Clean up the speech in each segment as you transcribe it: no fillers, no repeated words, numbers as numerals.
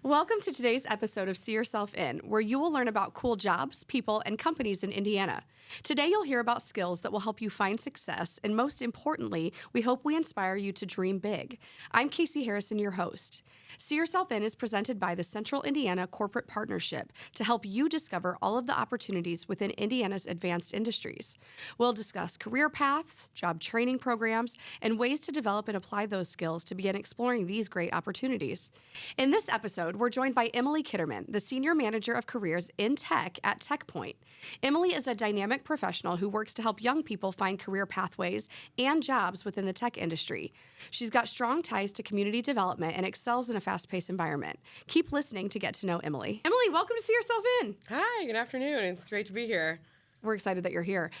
Welcome to today's episode of See Yourself In, where you will learn about cool jobs, people, and companies in Indiana. Today, you'll hear about skills that will help you find success, and most importantly, we hope we inspire you to dream big. I'm Casey Harrison, your host. See Yourself In is presented by the Central Indiana Corporate Partnership to help you discover all of the opportunities within Indiana's advanced industries. We'll discuss career paths, job training programs, and ways to develop and apply those skills to begin exploring these great opportunities. In this episode, we're joined by Emily Kitterman, the Senior Manager of Careers in Tech at TechPoint. Emily is a dynamic professional who works to help young people find career pathways and jobs within the tech industry. She's got strong ties to community development and excels in a fast-paced environment. Keep listening to get to know Emily. Emily, welcome to See Yourself In. Hi, good afternoon. It's great to be here. We're excited that you're here.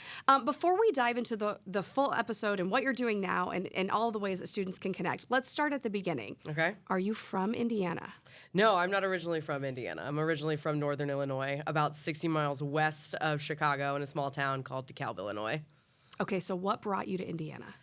Before we dive into the full episode and what you're doing now and all the ways that students can connect, let's start at the beginning. Okay. Are you from Indiana? No, I'm not originally from Indiana. I'm originally from Northern Illinois, about 60 miles west of Chicago in a small town called DeKalb, Illinois. Okay, so what brought you to Indiana?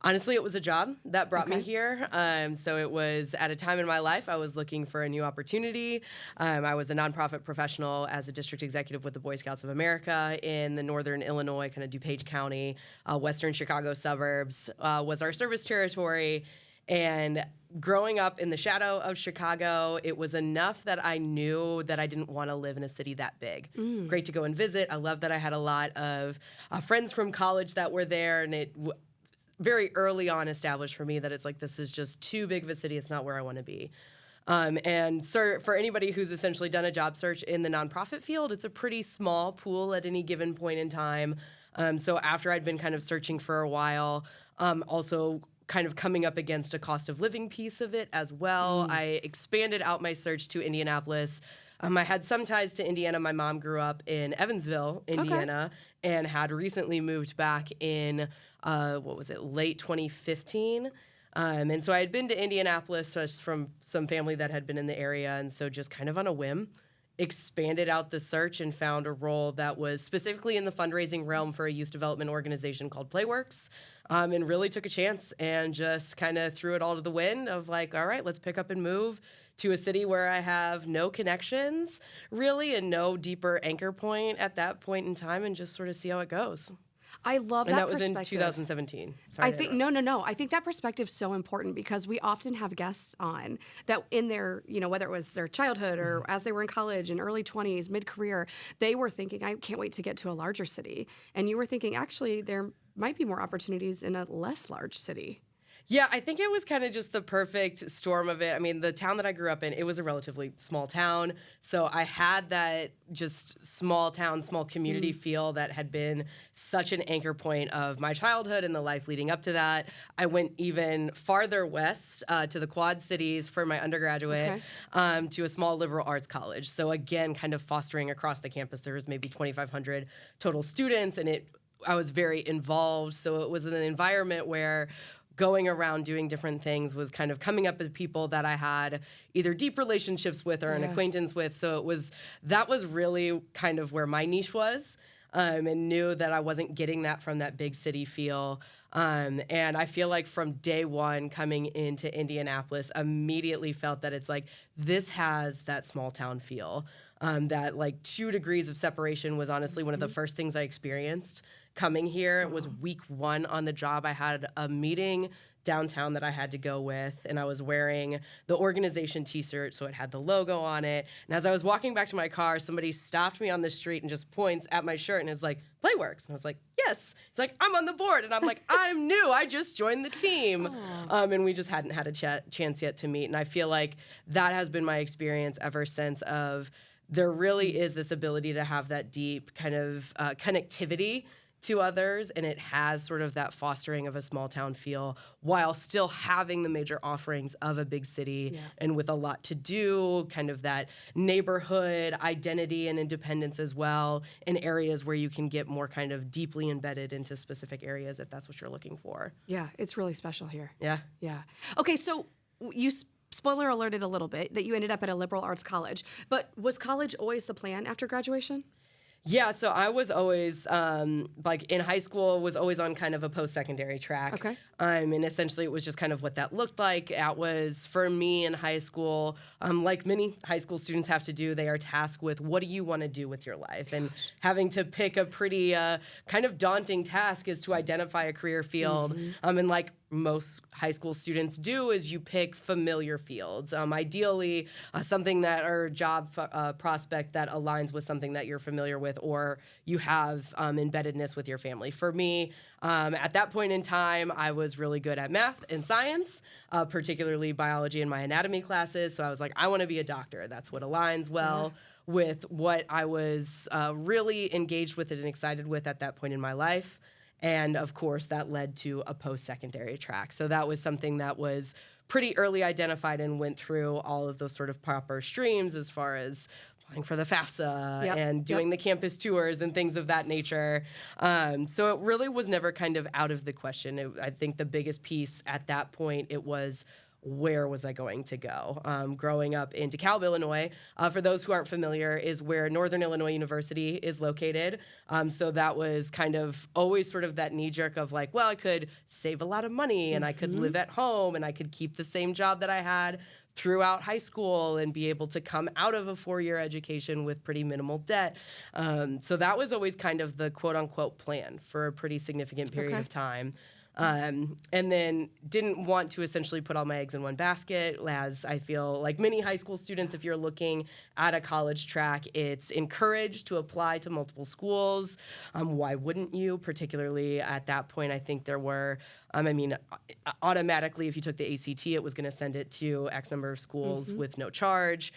Honestly, it was a job that brought me here. So it was at a time in my life I was looking for a new opportunity. I was a nonprofit professional as a district executive with the Boy Scouts of America in the Northern Illinois, kind of DuPage County, Western Chicago suburbs was our service territory. And growing up in the shadow of Chicago, it was enough that I knew that I didn't want to live in a city that big. Great to go and visit. I love that I had a lot of friends from college that were there, and it very early on established for me that it's like, this is just too big of a city. It's not where I want to be. And so for anybody who's essentially done a job search in the nonprofit field, it's a pretty small pool at any given point in time. So after I'd been kind of searching for a while, also kind of coming up against a cost of living piece of it as well, I expanded out my search to Indianapolis. I had some ties to Indiana. My mom grew up in Evansville, Indiana, and had recently moved back in, late 2015. And so I had been to Indianapolis just from some family that had been in the area, and so just kind of on a whim, expanded out the search and found a role that was specifically in the fundraising realm for a youth development organization called Playworks, and really took a chance and just kind of threw it all to the wind of like, all right, let's pick up and move to a city where I have no connections really and no deeper anchor point at that point in time and just sort of see how it goes. I love that perspective. And that was in 2017. Sorry, I think no. I think that perspective is so important because we often have guests on that in their, whether it was their childhood or as they were in college and early 20s, mid-career, they were thinking, I can't wait to get to a larger city. And you were thinking, actually, there might be more opportunities in a less large city. Yeah, I think it was kind of just the perfect storm of it. I mean, the town that I grew up in, it was a relatively small town. So I had that just small town, small community feel that had been such an anchor point of my childhood and the life leading up to that. I went even farther west to the Quad Cities for my undergraduate, to a small liberal arts college. So again, kind of fostering across the campus. There was maybe 2,500 total students, and I was very involved. So it was an environment where going around doing different things was kind of coming up with people that I had either deep relationships with or an acquaintance with. So that was really kind of where my niche was, and knew that I wasn't getting that from that big city feel. And I feel like from day one coming into Indianapolis, immediately felt that it's like, this has that small town feel. That like 2 degrees of separation was honestly one of the first things I experienced coming here. It was week 1 on the job. I had a meeting downtown that I had to go with, and I was wearing the organization t-shirt, so it had the logo on it. And as I was walking back to my car, somebody stopped me on the street and just points at my shirt and is like, Playworks. And I was like, yes. He's like, I'm on the board. And I'm like, I'm new. I just joined the team. And we just hadn't had a chance yet to meet. And I feel like that has been my experience ever since of there really is this ability to have that deep kind of connectivity to others, and it has sort of that fostering of a small town feel while still having the major offerings of a big city and with a lot to do, kind of that neighborhood identity and independence as well in areas where you can get more kind of deeply embedded into specific areas if that's what you're looking for. Yeah, it's really special here. Yeah. Yeah. Okay, so you spoiler alerted a little bit that you ended up at a liberal arts college, but was college always the plan after graduation? Yeah, so I was always, like in high school, was always on kind of a post-secondary track. Okay. And essentially it was just kind of what that looked like. It was, for me in high school, like many high school students have to do, they are tasked with what do you want to do with your life? And having to pick a pretty kind of daunting task is to identify a career field. And like most high school students do is you pick familiar fields, ideally something that or job prospect that aligns with something that you're familiar with or you have embeddedness with your family. For me, at that point in time, I was really good at math and science, particularly biology in my anatomy classes. So I was like, I want to be a doctor. That's what aligns well with what I was really engaged with and excited with at that point in my life. And of course, that led to a post-secondary track. So that was something that was pretty early identified and went through all of those sort of proper streams as far as applying for the FAFSA and doing the campus tours and things of that nature. So it really was never kind of out of the question. I think the biggest piece at that point, it was where was I going to go? Growing up in DeKalb, Illinois, for those who aren't familiar, is where Northern Illinois University is located. So that was kind of always sort of that knee jerk of like, well, I could save a lot of money and I could live at home and I could keep the same job that I had throughout high school and be able to come out of a 4-year education with pretty minimal debt. So that was always kind of the quote unquote plan for a pretty significant period of time. And then didn't want to essentially put all my eggs in one basket, as I feel like many high school students, if you're looking at a college track, it's encouraged to apply to multiple schools. Why wouldn't you? Particularly at that point, I think there were, automatically, if you took the ACT, it was going to send it to X number of schools with no charge.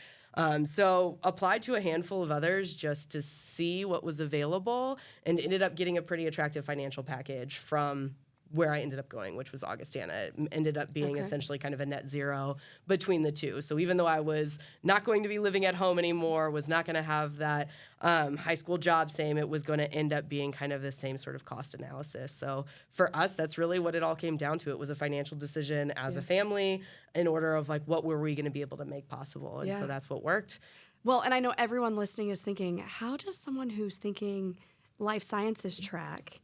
So applied to a handful of others just to see what was available and ended up getting a pretty attractive financial package from where I ended up going, which was Augustana. It ended up being essentially kind of a net zero between the two. So even though I was not going to be living at home anymore, was not going to have that high school job same, it was going to end up being kind of the same sort of cost analysis. So for us, that's really what it all came down to. It was a financial decision as a family in order of like, what were we going to be able to make possible? And so that's what worked. Well, and I know everyone listening is thinking, how does someone who's thinking life sciences track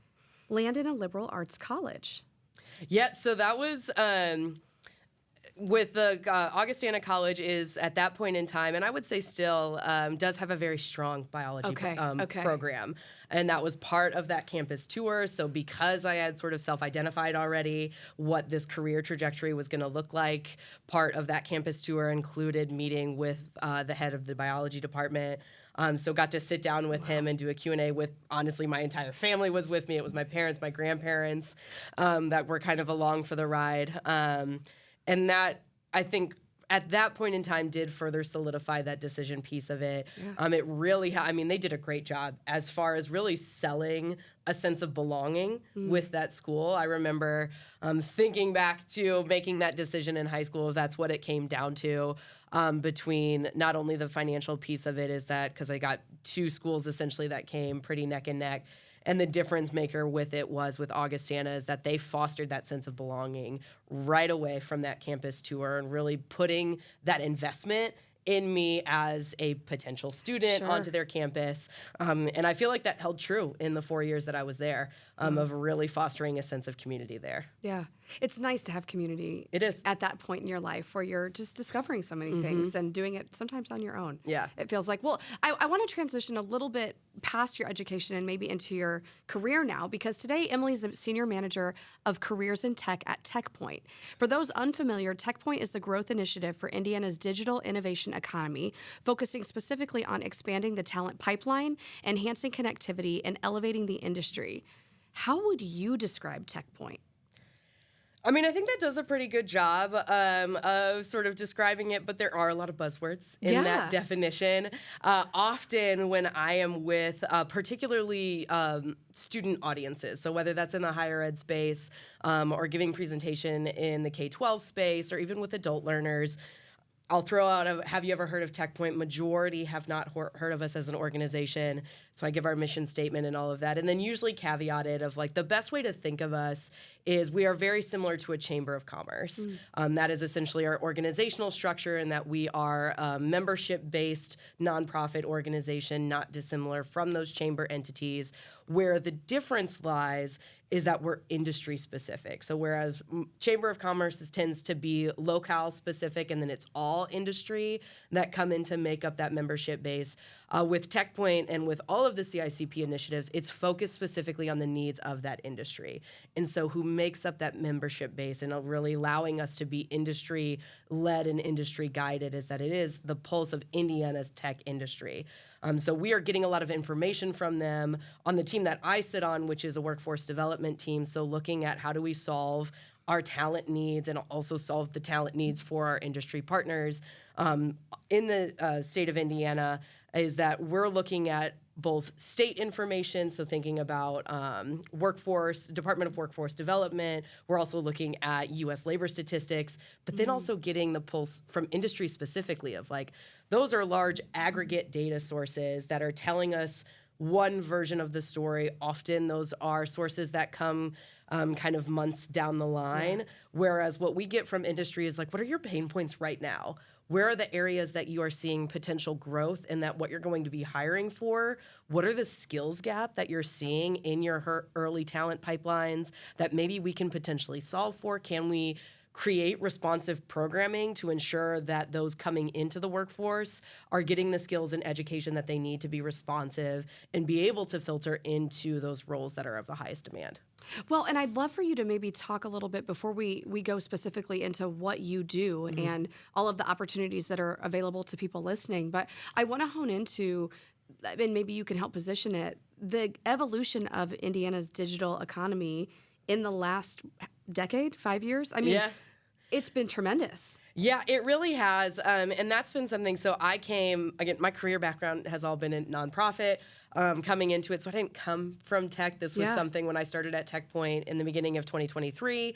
land in a liberal arts college? Yeah, so that was with the Augustana College is at that point in time, and I would say still does have a very strong biology program. And that was part of that campus tour. So because I had sort of self-identified already what this career trajectory was going to look like, part of that campus tour included meeting with the head of the biology department. So got to sit down with him and do a Q&A with, honestly, my entire family was with me. It was my parents, my grandparents that were kind of along for the ride. And that, I think, at that point in time did further solidify that decision piece of it. It really, they did a great job as far as really selling a sense of belonging with that school. I remember thinking back to making that decision in high school, if that's what it came down to, between not only the financial piece of it is that, because I got 2 schools essentially that came pretty neck and neck, and the difference maker with it was with Augustana is that they fostered that sense of belonging right away from that campus tour and really putting that investment in me as a potential student onto their campus. And I feel like that held true in the 4 years that I was there, of really fostering a sense of community there. Yeah. It's nice to have community. It is. At that point in your life where you're just discovering so many things and doing it sometimes on your own. Yeah. It feels like, well, I want to transition a little bit past your education and maybe into your career now, because today Emily's the Senior Manager of Careers in Tech at TechPoint. For those unfamiliar, TechPoint is the growth initiative for Indiana's digital innovation economy, focusing specifically on expanding the talent pipeline, enhancing connectivity, and elevating the industry. How would you describe TechPoint? I think that does a pretty good job of sort of describing it, but there are a lot of buzzwords in that definition. Often when I am with particularly student audiences, so whether that's in the higher ed space or giving presentation in the K-12 space or even with adult learners, I'll throw out have you ever heard of TechPoint? Majority have not heard of us as an organization. So I give our mission statement and all of that. And then usually caveated of like the best way to think of us is we are very similar to a chamber of commerce. That is essentially our organizational structure, and that we are a membership-based nonprofit organization, not dissimilar from those chamber entities. Where the difference lies is that we're industry specific. So whereas Chamber of Commerce tends to be locale specific, and then it's all industry that come in to make up that membership base, with TechPoint and with all of the CICP initiatives, it's focused specifically on the needs of that industry. And so who makes up that membership base and really allowing us to be industry-led and industry-guided is that it is the pulse of Indiana's tech industry. So we are getting a lot of information from them on the team that I sit on, which is a workforce development team. So looking at how do we solve our talent needs and also solve the talent needs for our industry partners in the state of Indiana, is that we're looking at both state information, so thinking about Department of Workforce Development. We're also looking at U.S. labor statistics, but then also getting the pulse from industry specifically of like, those are large aggregate data sources that are telling us one version of the story. Often those are sources that come kind of months down the line, whereas what we get from industry is like, what are your pain points right now? Where are the areas that you are seeing potential growth and that what you're going to be hiring for? What are the skills gap that you're seeing in your early talent pipelines that maybe we can potentially solve for? Can we create responsive programming to ensure that those coming into the workforce are getting the skills and education that they need to be responsive and be able to filter into those roles that are of the highest demand? Well, and I'd love for you to maybe talk a little bit before we go specifically into what you do and all of the opportunities that are available to people listening. But I want to hone into, and maybe you can help position it, the evolution of Indiana's digital economy in the last decade, 5 years. I mean, it's been tremendous. Yeah, it really has. And that's been something. So I came, again, my career background has all been in nonprofit coming into it. So I didn't come from tech. This was something when I started at TechPoint in the beginning of 2023,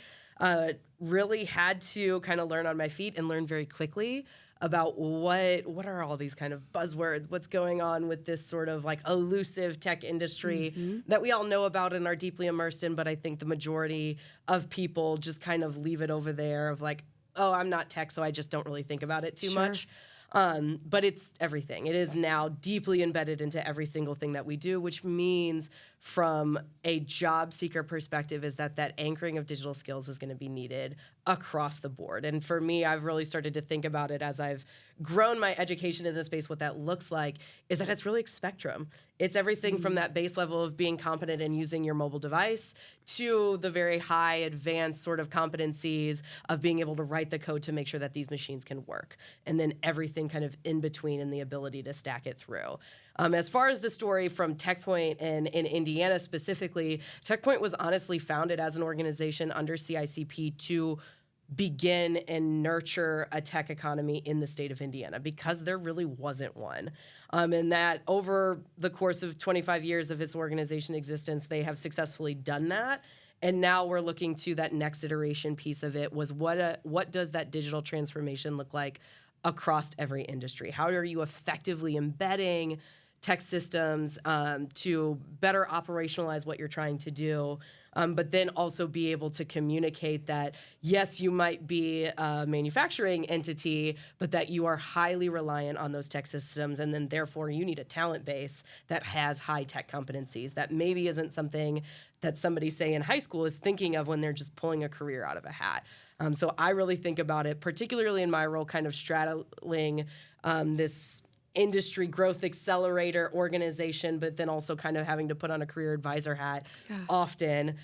really had to kind of learn on my feet and learn very quickly about what are all these kind of buzzwords, what's going on with this sort of like elusive tech industry that we all know about and are deeply immersed in, but I think the majority of people just kind of leave it over there of like, oh, I'm not tech, so I just don't really think about it too much. But it's everything. It is now deeply embedded into every single thing that we do, which means from a job seeker perspective is that anchoring of digital skills is going to be needed across the board. And for me, I've really started to think about it as I've grown my education in this space. What that looks like is that it's really a spectrum. It's everything from that base level of being competent in using your mobile device to the very high advanced sort of competencies of being able to write the code to make sure that these machines can work. And then everything kind of in between and the ability to stack it through. As far as the story from TechPoint and in Indiana specifically, TechPoint was honestly founded as an organization under CICP to begin and nurture a tech economy in the state of Indiana because there really wasn't one. And that over the course of 25 years of its organization existence, they have successfully done that. And now we're looking to that next iteration piece of it was what does that digital transformation look like across every industry? How are you effectively embedding tech systems to better operationalize what you're trying to do, but then also be able to communicate that, yes, you might be a manufacturing entity, but that you are highly reliant on those tech systems, and then therefore you need a talent base that has high tech competencies. That maybe isn't something that somebody, say, in high school is thinking of when they're just pulling a career out of a hat. So I really think about it, particularly in my role, kind of straddling this industry growth accelerator organization, but then also kind of having to put on a career advisor hat often,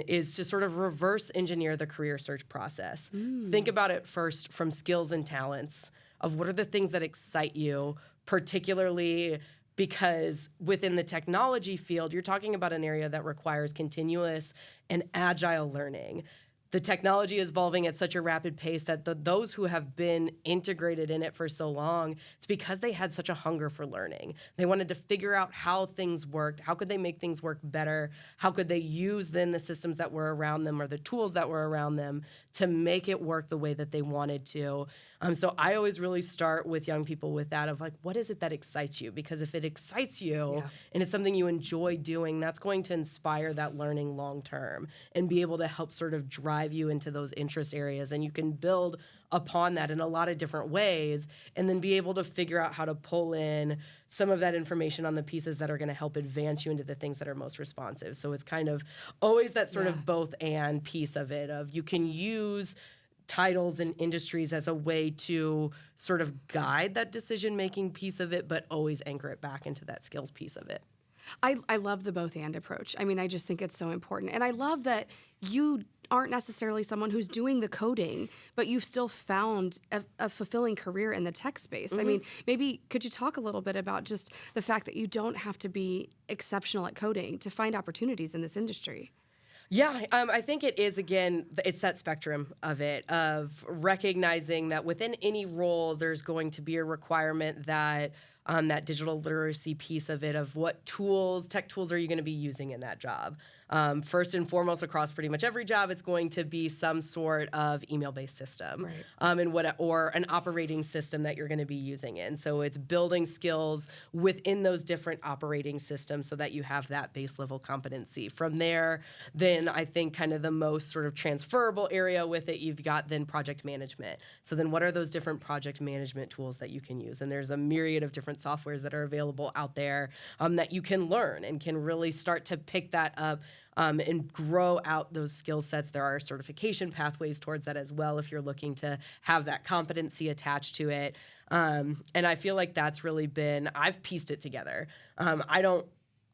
is to sort of reverse engineer the career search process. Think about it first from skills and talents of what are the things that excite you, particularly because within the technology field, you're talking about an area that requires continuous and agile learning. the technology is evolving at such a rapid pace that those who have been integrated in it for so long, it's because they had such a hunger for learning. They wanted to figure out how things worked, how could they make things work better, how could they use then the systems that were around them or the tools that were around them to make it work the way that they wanted to. So I always really start with young people with that of like, what is it that excites you? Because if it excites you and it's something you enjoy doing, that's going to inspire that learning long term and be able to help sort of drive you into those interest areas. And you can build upon that in a lot of different ways and then be able to figure out how to pull in some of that information on the pieces that are going to help advance you into the things that are most responsive. So it's kind of always that sort of both and piece of it of you can use titles and industries as a way to sort of guide that decision-making piece of it, but always anchor it back into that skills piece of it. I love the both and approach. I mean, I just think it's so important. And I love that you aren't necessarily someone who's doing the coding, but you've still found a fulfilling career in the tech space. I mean, maybe could you talk a little bit about just the fact that you don't have to be exceptional at coding to find opportunities in this industry? Yeah, I think it is, again, it's that spectrum of it, of recognizing that within any role, there's going to be a requirement that that digital literacy piece of it, of what tools, tech tools are you going to be using in that job? First and foremost, across pretty much every job, it's going to be some sort of email-based system, or an operating system that you're going to be using in. So it's building skills within those different operating systems so that you have that base level competency. From there, then I think kind of the most sort of transferable area with it, you've got then project management. So then what are those different project management tools that you can use? And there's a myriad of different softwares that are available out there that you can learn and can really start to pick that up and grow out those skill sets. There are certification pathways towards that as well if you're looking to have that competency attached to it. And I feel like that's really been, I've pieced it together. I don't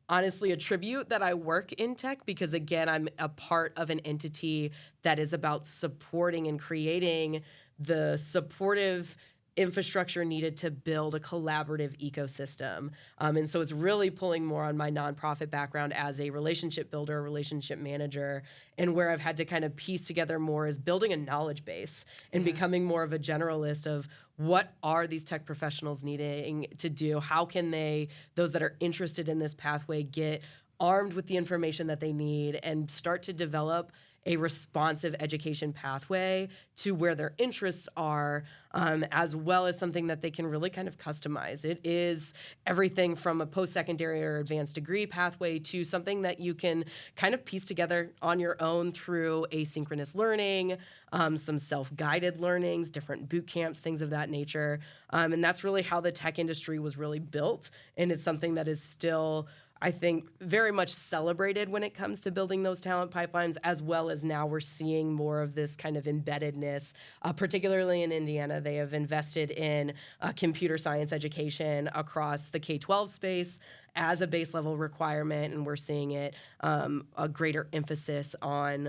honestly attribute that I work in tech because, again, I'm a part of an entity that is about supporting and creating the supportive infrastructure needed to build a collaborative ecosystem. And so it's really pulling more on my nonprofit background as a relationship builder, relationship manager, and where I've had to kind of piece together more is building a knowledge base and becoming more of a generalist of what are these tech professionals needing to do? How can they, those that are interested in this pathway, get armed with the information that they need and start to develop a responsive education pathway to where their interests are, as well as something that they can really kind of customize. It is everything from a post-secondary or advanced degree pathway to something that you can kind of piece together on your own through asynchronous learning, some self-guided learnings, different boot camps, things of that nature. And that's really how the tech industry was really built. And it's something that is still, I think, very much celebrated when it comes to building those talent pipelines, as well as now we're seeing more of this kind of embeddedness, particularly in Indiana. They have invested in computer science education across the K-12 space as a base level requirement, and we're seeing it a greater emphasis on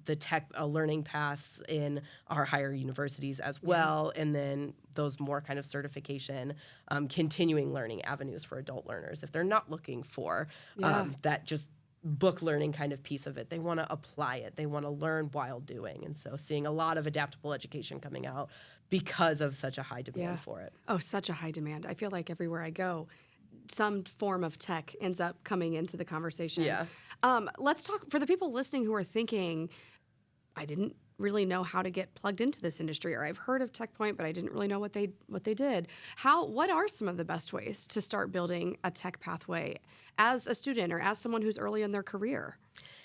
the tech learning paths in our higher universities as well, and then those more kind of certification, continuing learning avenues for adult learners. If they're not looking for that just book learning kind of piece of it, they want to apply it. They want to learn while doing. And so seeing a lot of adaptable education coming out because of such a high demand for it. Oh, such a high demand. I feel like everywhere I go, some form of tech ends up coming into the conversation. Let's talk, for the people listening who are thinking, I didn't really know how to get plugged into this industry, or I've heard of TechPoint, but I didn't really know what they did. What are some of the best ways to start building a tech pathway as a student or as someone who's early in their career?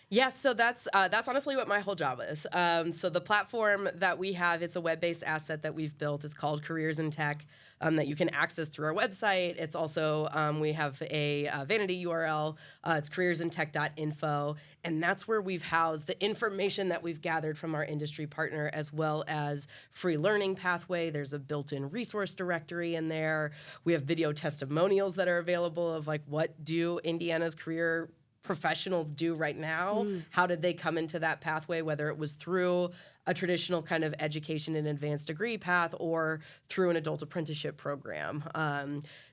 Yes, so that's honestly what my whole job is. So the platform that we have, it's a web-based asset that we've built. It's called Careers in Tech, that you can access through our website. It's also, we have a vanity URL. It's careersintech.info, and that's where we've housed the information that we've gathered from our industry partner, as well as free learning pathway. There's a built-in resource directory in there. We have video testimonials that are available of like, what do Indiana's career professionals do right now. How did they come into that pathway, whether it was through a traditional kind of education and advanced degree path or through an adult apprenticeship program.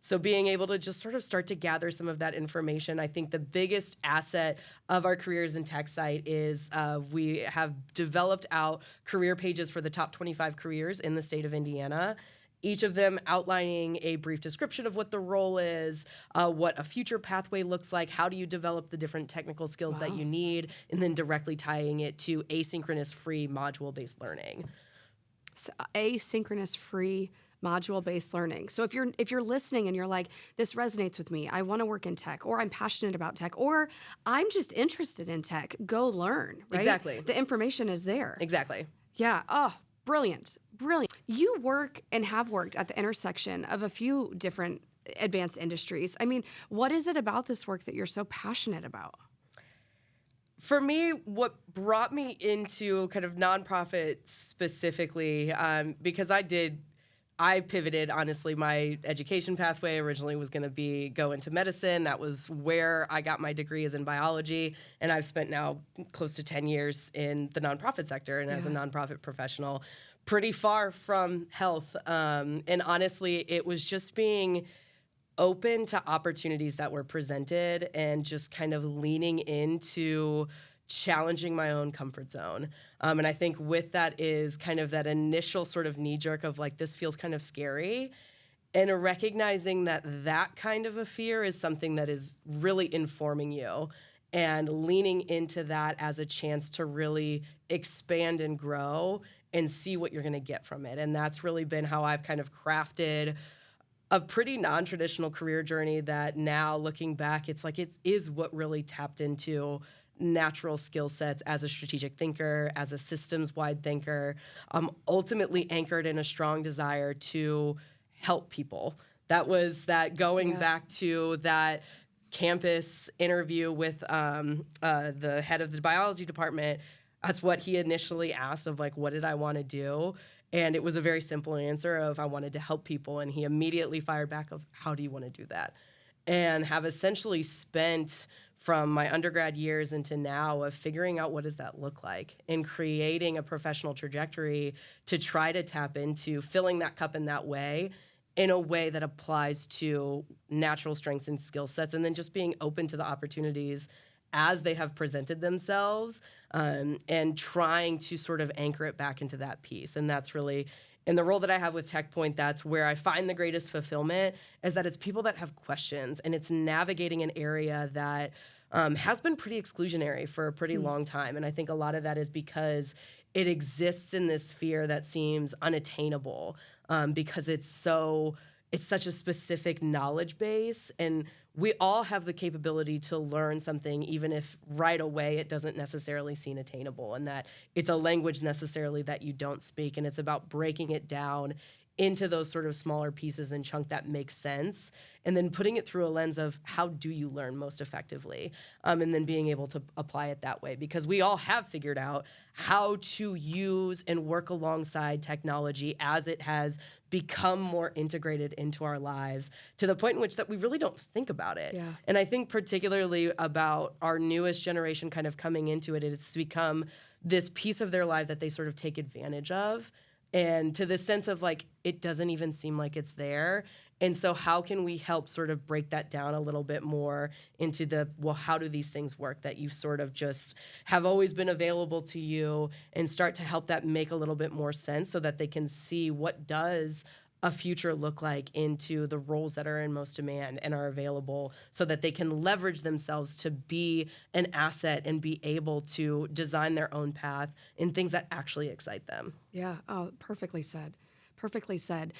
So being able to just sort of start to gather some of that information. I think the biggest asset of our careers in tech site is we have developed out career pages for the top 25 careers in the state of Indiana. Each of them outlining a brief description of what the role is, what a future pathway looks like, how do you develop the different technical skills that you need, and then directly tying it to asynchronous free module-based learning. So, asynchronous free module-based learning. So if you're listening and you're like, this resonates with me, I want to work in tech, or I'm passionate about tech, or I'm just interested in tech, go learn, right? Exactly. The information is there. Exactly. Yeah. Oh, brilliant. Brilliant. You work and have worked at the intersection of a few different advanced industries. I mean, what is it about this work that you're so passionate about? For me, what brought me into kind of nonprofit specifically, because I pivoted, honestly, my education pathway originally was going to be go into medicine. That was where I got my degree is in biology. And I've spent now close to 10 years in the nonprofit sector and as a nonprofit professional, pretty far from health. And honestly, it was just being open to opportunities that were presented and just kind of leaning into challenging my own comfort zone. And I think with that is kind of that initial sort of knee jerk of like, this feels kind of scary. And recognizing that that kind of a fear is something that is really informing you and leaning into that as a chance to really expand and grow and see what you're going to get from it. And that's really been how I've kind of crafted a pretty non-traditional career journey that now looking back, it's like it is what really tapped into natural skill sets as a strategic thinker, as a systems-wide thinker, ultimately anchored in a strong desire to help people. That was that going back to that campus interview with the head of the biology department. That's what he initially asked of like, what did I want to do? And it was a very simple answer of I wanted to help people. And he immediately fired back of how do you want to do that? And have essentially spent from my undergrad years into now of figuring out what does that look like and creating a professional trajectory to try to tap into filling that cup in that way in a way that applies to natural strengths and skill sets, and then just being open to the opportunities as they have presented themselves, and trying to sort of anchor it back into that piece. And that's really, in the role that I have with TechPoint, that's where I find the greatest fulfillment, is that it's people that have questions, and it's navigating an area that has been pretty exclusionary for a pretty long time. And I think a lot of that is because it exists in this sphere that seems unattainable, because it's such a specific knowledge base, and we all have the capability to learn something, even if right away it doesn't necessarily seem attainable, and that it's a language necessarily that you don't speak, and it's about breaking it down into those sort of smaller pieces and chunk that makes sense, and then putting it through a lens of how do you learn most effectively, and then being able to apply it that way, because we all have figured out how to use and work alongside technology as it has become more integrated into our lives to the point in which that we really don't think about it. Yeah. And I think particularly about our newest generation kind of coming into it, it's become this piece of their life that they sort of take advantage of. And to the sense of like, it doesn't even seem like it's there. And so how can we help sort of break that down a little bit more into the, well, how do these things work that you sort of just have always been available to you, and start to help that make a little bit more sense so that they can see what does a future look like into the roles that are in most demand and are available, so that they can leverage themselves to be an asset and be able to design their own path in things that actually excite them. Yeah. Oh, perfectly said. Perfectly said.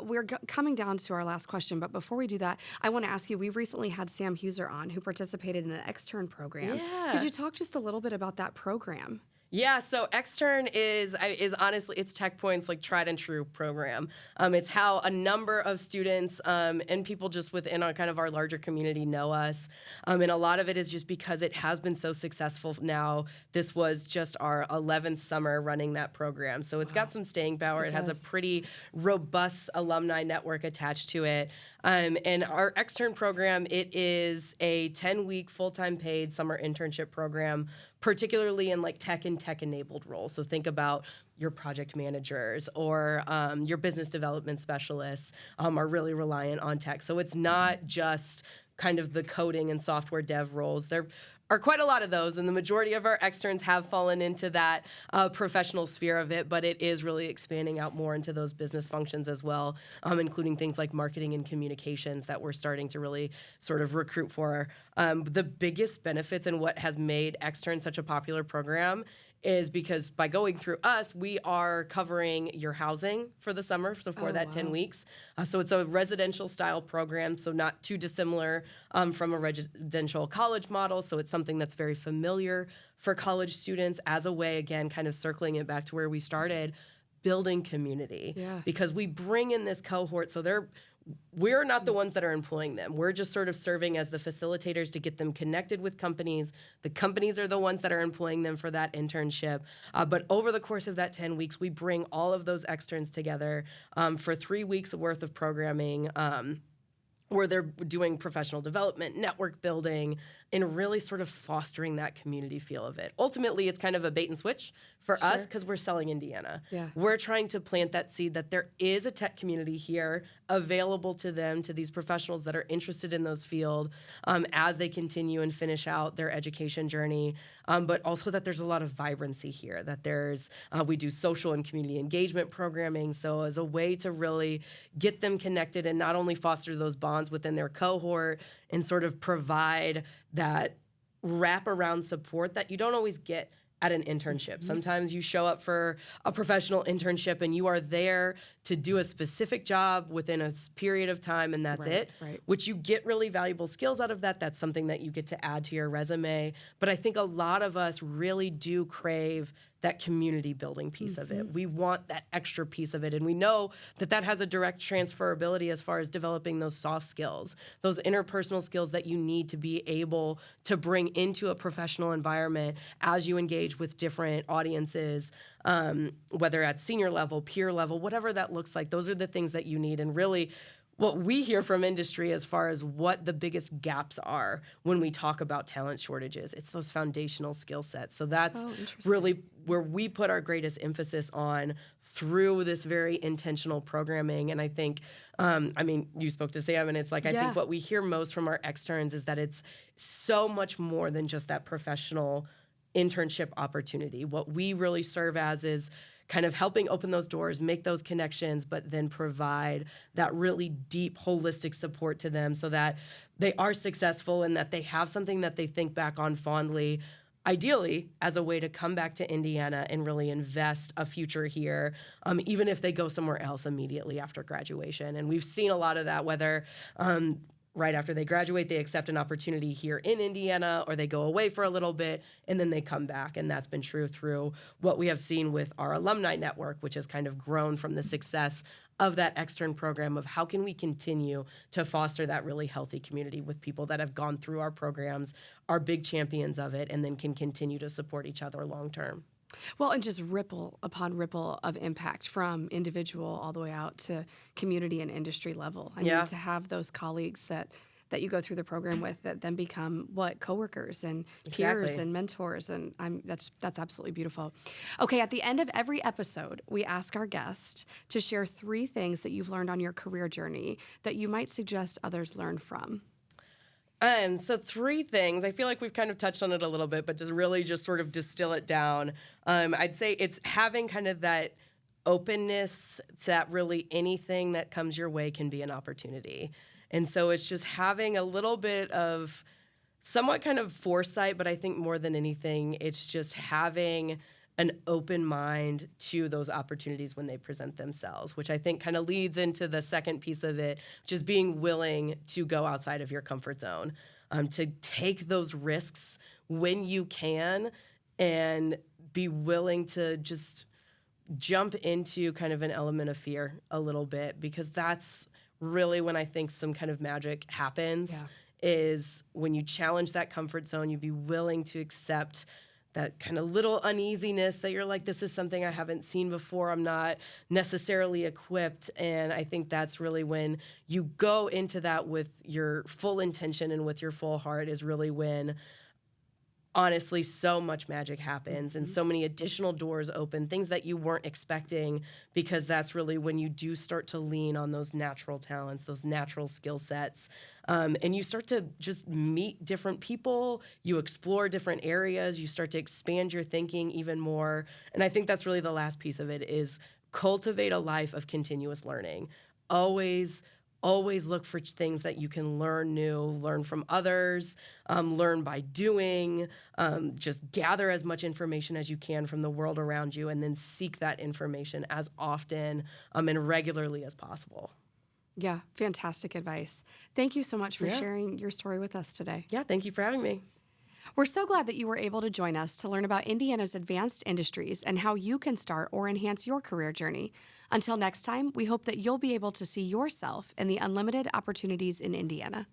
We're coming down to our last question, but before we do that, I want to ask you, we recently had Sam Huser on, who participated in the Xtern program. Yeah. Could you talk just a little bit about that program? Yeah, so Xtern is honestly, it's TechPoint's like tried and true program. It's how a number of students and people just within our kind of our larger community know us, and a lot of it is just because it has been so successful. Now, this was just our 11th summer running that program, so it's got some staying power. It has a pretty robust alumni network attached to it. And our Xtern program, it is a 10-week full-time paid summer internship program, particularly in like tech and tech-enabled roles. So think about your project managers or your business development specialists are really reliant on tech. So it's not just kind of the coding and software dev roles. There are quite a lot of those, and the majority of our externs have fallen into that professional sphere of it, but it is really expanding out more into those business functions as well, including things like marketing and communications that we're starting to really sort of recruit for. The biggest benefits and what has made Xtern such a popular program is because by going through us, we are covering your housing for the summer, so for that 10 weeks. So it's a residential style program, so not too dissimilar from a residential college model. So it's something that's very familiar for college students as a way, again, kind of circling it back to where we started, building community. Yeah. Because we bring in this cohort, so we're not the ones that are employing them. We're just sort of serving as the facilitators to get them connected with companies. The companies are the ones that are employing them for that internship. But over the course of that 10 weeks, we bring all of those externs together for 3 weeks worth of programming where they're doing professional development, network building, and really sort of fostering that community feel of it. Ultimately, it's kind of a bait and switch for us because we're selling Indiana. Yeah. We're trying to plant that seed that there is a tech community here available to them, to these professionals that are interested in those fields as they continue and finish out their education journey, but also that there's a lot of vibrancy here, that we do social and community engagement programming, so as a way to really get them connected and not only foster those bonds within their cohort and sort of provide that wraparound support that you don't always get at an internship. Sometimes you show up for a professional internship and you are there to do a specific job within a period of time and that's it, which you get really valuable skills out of that. That's something that you get to add to your resume. But I think a lot of us really do crave that community building piece of it. We want that extra piece of it. And we know that that has a direct transferability as far as developing those soft skills, those interpersonal skills that you need to be able to bring into a professional environment as you engage with different audiences, whether at senior level, peer level, whatever that looks like. Those are the things that you need. And really, what we hear from industry as far as what the biggest gaps are when we talk about talent shortages, it's those foundational skill sets. So that's really where we put our greatest emphasis on through this very intentional programming. And I think, you spoke to Sam, and it's like, I think what we hear most from our externs is that it's so much more than just that professional internship opportunity. What we really serve as is kind of helping open those doors, make those connections, but then provide that really deep, holistic support to them so that they are successful and that they have something that they think back on fondly, ideally as a way to come back to Indiana and really invest a future here, even if they go somewhere else immediately after graduation. And we've seen a lot of that, whether right after they graduate, they accept an opportunity here in Indiana, or they go away for a little bit, and then they come back. And that's been true through what we have seen with our alumni network, which has kind of grown from the success of that Xtern program of how can we continue to foster that really healthy community with people that have gone through our programs, are big champions of it, and then can continue to support each other long term. Well, and just ripple upon ripple of impact from individual all the way out to community and industry level. I mean, to have those colleagues that you go through the program with that then become coworkers and peers and mentors, and that's absolutely beautiful. Okay, at the end of every episode, we ask our guest to share 3 things that you've learned on your career journey that you might suggest others learn from. So 3 things. I feel like we've kind of touched on it a little bit, but to really just sort of distill it down, I'd say it's having kind of that openness to that really anything that comes your way can be an opportunity. And so it's just having a little bit of somewhat kind of foresight, but I think more than anything, it's just having an open mind to those opportunities when they present themselves, which I think kind of leads into the second piece of it, which is being willing to go outside of your comfort zone, to take those risks when you can and be willing to just jump into kind of an element of fear a little bit, because that's really when I think some kind of magic happens, is when you challenge that comfort zone, you be willing to accept that kind of little uneasiness that you're like, this is something I haven't seen before. I'm not necessarily equipped. And I think that's really when you go into that with your full intention and with your full heart, is really when honestly so much magic happens and so many additional doors open, things that you weren't expecting, because that's really when you do start to lean on those natural talents, those natural skill sets. And you start to just meet different people, you explore different areas, you start to expand your thinking even more. And I think that's really the last piece of it, is cultivate a life of continuous learning. Always look for things that you can learn new, learn from others, learn by doing, just gather as much information as you can from the world around you, and then seek that information as often and regularly as possible. Yeah, fantastic advice. Thank you so much for sharing your story with us today. Yeah, thank you for having me. We're so glad that you were able to join us to learn about Indiana's advanced industries and how you can start or enhance your career journey. Until next time, we hope that you'll be able to see yourself in the unlimited opportunities in Indiana.